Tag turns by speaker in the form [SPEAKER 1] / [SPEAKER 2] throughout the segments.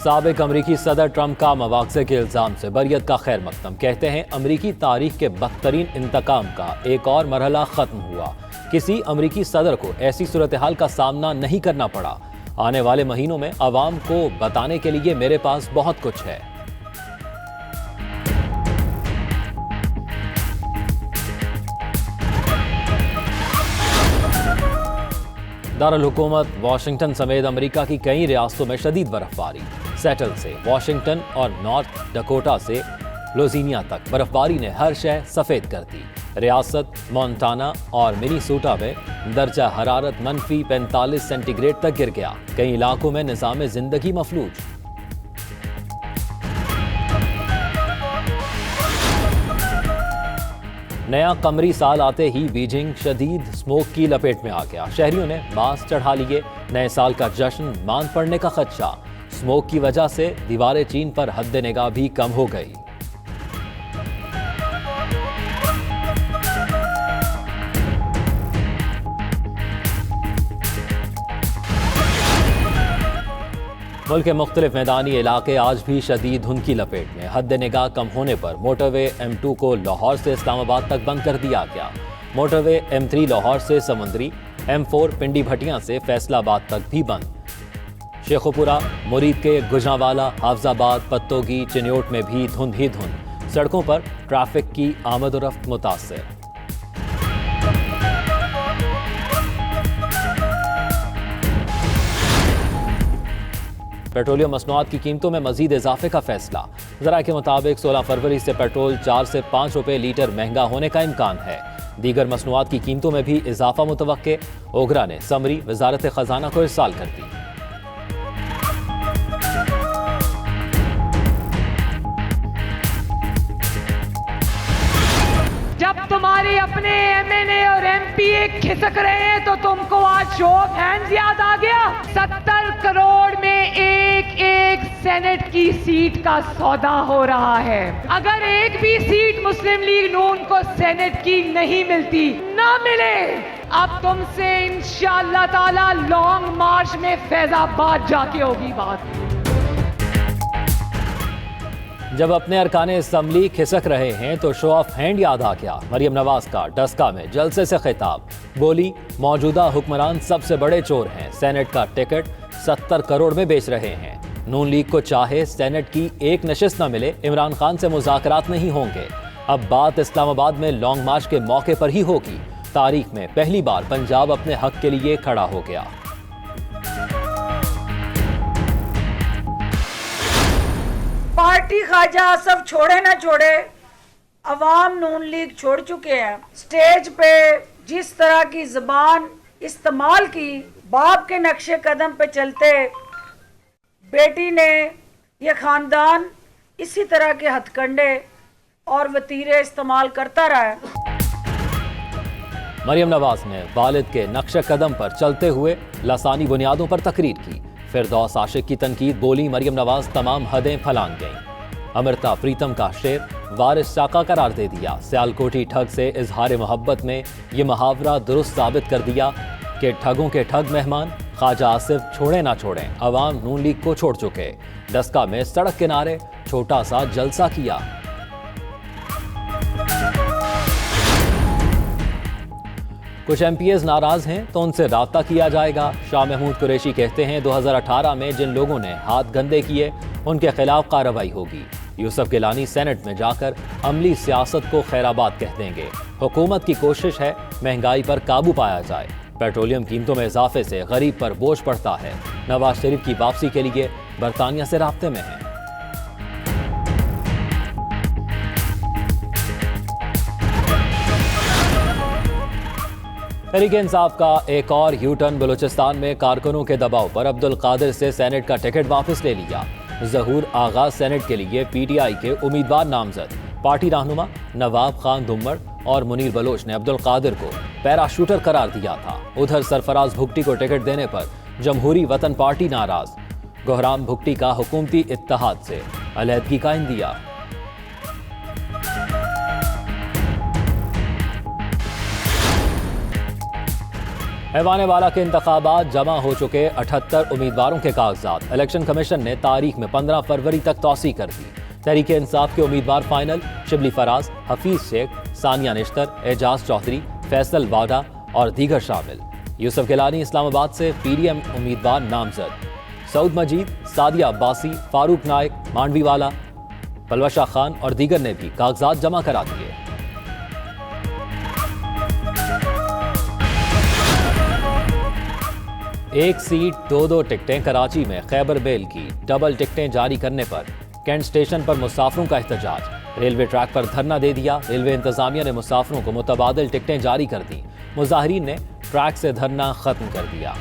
[SPEAKER 1] साबिक अमरीकी सदर ट्रंप का मवाख़ज़े के इल्ज़ाम से बरियत का खैर मकदम। कहते हैं अमरीकी तारीख के बदतरीन इंतकाम का एक और मरहला ख़त्म हुआ। किसी अमरीकी सदर को ऐसी सूरत हाल का सामना नहीं करना पड़ा। आने वाले महीनों में अवाम को बताने के लिए मेरे पास बहुत कुछ है। दारुल हुकूमत वाशिंगटन समेत अमेरिका की कई रियासतों में शदीद बर्फबारी। सेटल से वाशिंगटन और नॉर्थ डकोटा से लुइसियाना तक बर्फबारी ने हर शय सफ़ेद कर दी। रियासत मोंटाना और मिनीसोटा में दर्जा हरारत -45 सेंटीग्रेड तक गिर गया। कई इलाकों में निज़ाम जिंदगी मफलूज। नया कमरी साल आते ही बीजिंग शदीद स्मोक की लपेट में आ गया। शहरियों ने मास्क चढ़ा लिए। नए साल का जश्न मांद पड़ने का खदशा। स्मोक की वजह से दीवारें चीन पर हद निगाह भी कम हो गई। मुल्क के मुख्तलिफ मैदानी इलाके आज भी शदीद धुंध की लपेट में। हद निगाह कम होने पर मोटरवे M2 को लाहौर से इस्लामाबाद तक बंद कर दिया गया। मोटरवे M3 लाहौर से समुंदरी, M4 पिंडी भटियां से फैसलाबाद तक भी बंद। शेखुपुरा, मुरीद के गुजरांवाला, हाफजाबाद, पत्तोगी, चिन्योट में भी धुंध ही धुंध। सड़कों पर ट्रैफिक की आमद-ओ-रफ्त मुतासिर। पेट्रोलियम मसनूआत की कीमतों में मजीद इजाफे का फैसला। ज़राए के मुताबिक 16 फरवरी से पेट्रोल 4 से 5 रुपए लीटर महंगा होने का इम्कान है। दीगर मसनूआत की कीमतों में भी इजाफा मुतवक्के। ओगरा ने समरी वजारत खजाना को इरसाल कर दी।
[SPEAKER 2] जब तुम्हारे अपने MNA और MPA खिसक रहे हैं तो तुमको आज शो ऑफ हैंड्स याद आ गया। 70 करोड़ में एक सेनेट की सीट का सौदा हो रहा है। अगर एक भी सीट मुस्लिम लीग नून को सेनेट की नहीं मिलती, ना मिले, अब तुमसे इंशाअल्लाह ताला लॉन्ग मार्च में फैजाबाद जाके होगी बात।
[SPEAKER 1] जब अपने अरकाने असम्बली खिसक रहे हैं तो शो ऑफ हैंड याद आ गया। मरियम नवाज का डस्का में जलसे से खिताब। बोली, मौजूदा हुक्मरान सबसे बड़े चोर हैं। सेनेट का टिकट 70 करोड़ में बेच रहे हैं। नून लीग को चाहे सेनेट की एक नशिस्त न मिले, इमरान खान से मुज़ाकरात नहीं होंगे। अब बात इस्लामाबाद में लॉन्ग मार्च के मौके पर ही होगी। तारीख में पहली बार पंजाब अपने हक के लिए खड़ा हो गया।
[SPEAKER 3] पार्टी ख्वाजा सब छोड़े ना छोड़े, अवाम नून लीग छोड़ चुके हैं। स्टेज पे जिस तरह की ज़बान इस्तेमाल की, बाप के नक्शे कदम पे चलते बेटी ने, ये खानदान इसी तरह के हथकंडे और वतीरे इस्तेमाल करता रहा।
[SPEAKER 1] मरियम नवाज ने वालिद के नक्शे कदम पर चलते हुए लासानी बुनियादों पर तकरीर की। फिरदौस आशिक की तनकीद। बोली, मरियम नवाज तमाम हदें फलांग गईं। अमृता प्रीतम का शेर वारिस साका करार दे दिया। सियालकोटी ठग से इजहार मोहब्बत में ये मुहावरा दुरुस्त साबित कर दिया कि ठगों के ठग मेहमान ख्वाजा आसिफ छोड़े ना छोड़ें, अवाम नून लीग को छोड़ चुके। डस्का में सड़क किनारे छोटा सा जलसा किया। कुछ MPs नाराज हैं तो उनसे राब्ता किया जाएगा। शाह महमूद कुरैशी कहते हैं 2018 में जिन लोगों ने हाथ गंदे किए उनके खिलाफ कार्रवाई होगी। यूसुफ गिलानी सेनेट में जाकर अमली सियासत को खैराबाद कह देंगे। हुकूमत की कोशिश है महंगाई पर काबू पाया जाए। पेट्रोलियम कीमतों में इजाफे से गरीब पर बोझ पड़ता है। नवाज शरीफ की वापसी के लिए बरतानिया से राब्ते में है। तहरीक इंसाफ का एक और यू टर्न। बलूचिस्तान में कारकुनों के दबाव पर अब्दुल कादिर से सेनेट का टिकट वापस ले लिया। ज़हूर आगाज सेनेट के लिए PTI के उम्मीदवार नामजद। पार्टी रहनुमा नवाब खान दुम्मड़ और मुनीर बलोच ने अब्दुल कादिर को पैराशूटर करार दिया था। उधर सरफराज भुगटी को टिकट देने पर जमहूरी वतन पार्टी नाराज। गोहराम भुगटी का हुकूमती इत्तेहाद से अलहदगी का इंदिया। ऐवान वाला के इंतखाबात जमा हो चुके 78 उम्मीदवारों के कागजात। इलेक्शन कमीशन ने तारीख में 15 फरवरी तक तौसी कर दी। तहरीक इंसाफ के उम्मीदवार फाइनल शिबली फराज, हफीज शेख, सानिया निश्तर, एजाज चौधरी, फैसल वाडा और दीगर शामिल। यूसुफ गिलानी इस्लामाबाद से पीडीएम उम्मीदवार नामजद। सऊद मजीद, सादिया अब्बासी, फारूक नायक, मांडवीवाला, पलवशा खान और दीगर ने भी कागजात जमा करा दिए। एक सीट 2-2 टिकटें। कराची में खैबर बेल की डबल टिकटें जारी करने पर कैंट स्टेशन पर मुसाफिरों का एहतजाज। रेलवे ट्रैक पर धरना दे दिया। रेलवे इंतजामिया ने मुसाफिरों को मुतबादिल टिकटें जारी कर दी। मुजाहिरीन ने ट्रैक से धरना खत्म कर दिया।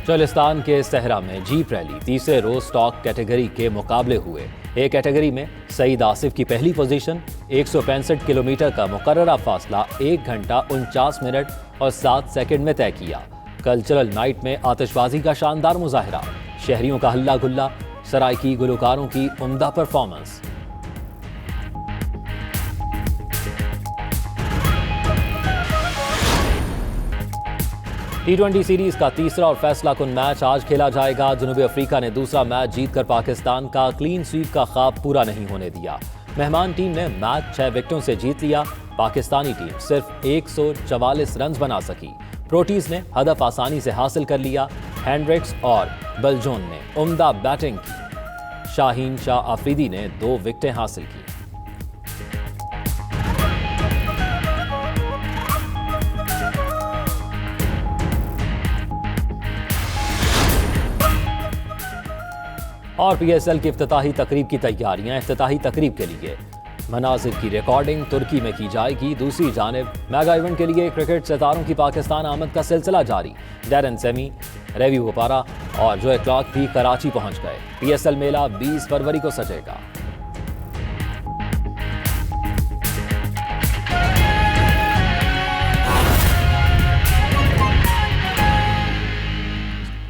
[SPEAKER 1] चलिस्तान के सहरा में जीप रैली। तीसरे रोज स्टॉक कैटेगरी के मुकाबले हुए। ए कैटेगरी में सईद आसिफ की पहली पोजीशन। 165 किलोमीटर का मुकर्ररा फासला 1 घंटा 49 मिनट और 7 सेकंड में तय किया। कल्चरल नाइट में आतिशबाजी का शानदार मुजाहिरा। शहरियों का हल्ला गुल्ला। सराइकी गुलकारों की उम्दा परफॉर्मेंस। T20 सीरीज का तीसरा और फैसला कुन मैच आज खेला जाएगा। जनूबी अफ्रीका ने दूसरा मैच जीतकर पाकिस्तान का क्लीन स्वीप का ख्वाब पूरा नहीं होने दिया। मेहमान टीम ने मैच 6 विकेटों से जीत लिया। पाकिस्तानी टीम सिर्फ 144 रन बना सकी। प्रोटीज ने हदफ आसानी से हासिल कर लिया। हेंड्रिक्स और बलजोन ने उम्दा बैटिंग की। शाहीन शाह आफरीदी ने 2 विकेटें हासिल की। और पीएसएल की इफ्तिताही तकरीब की तैयारियां। इफ्तिताही तकरीब के लिए मनाजिर की रिकॉर्डिंग तुर्की में की जाएगी। दूसरी जानिब मेगा इवेंट के लिए क्रिकेट सितारों की पाकिस्तान आमद का सिलसिला जारी। डैरन सेमी, रेवी गोपारा और जोए क्लार्क भी कराची पहुंच गए। पीएसएल मेला 20 फरवरी को सजेगा।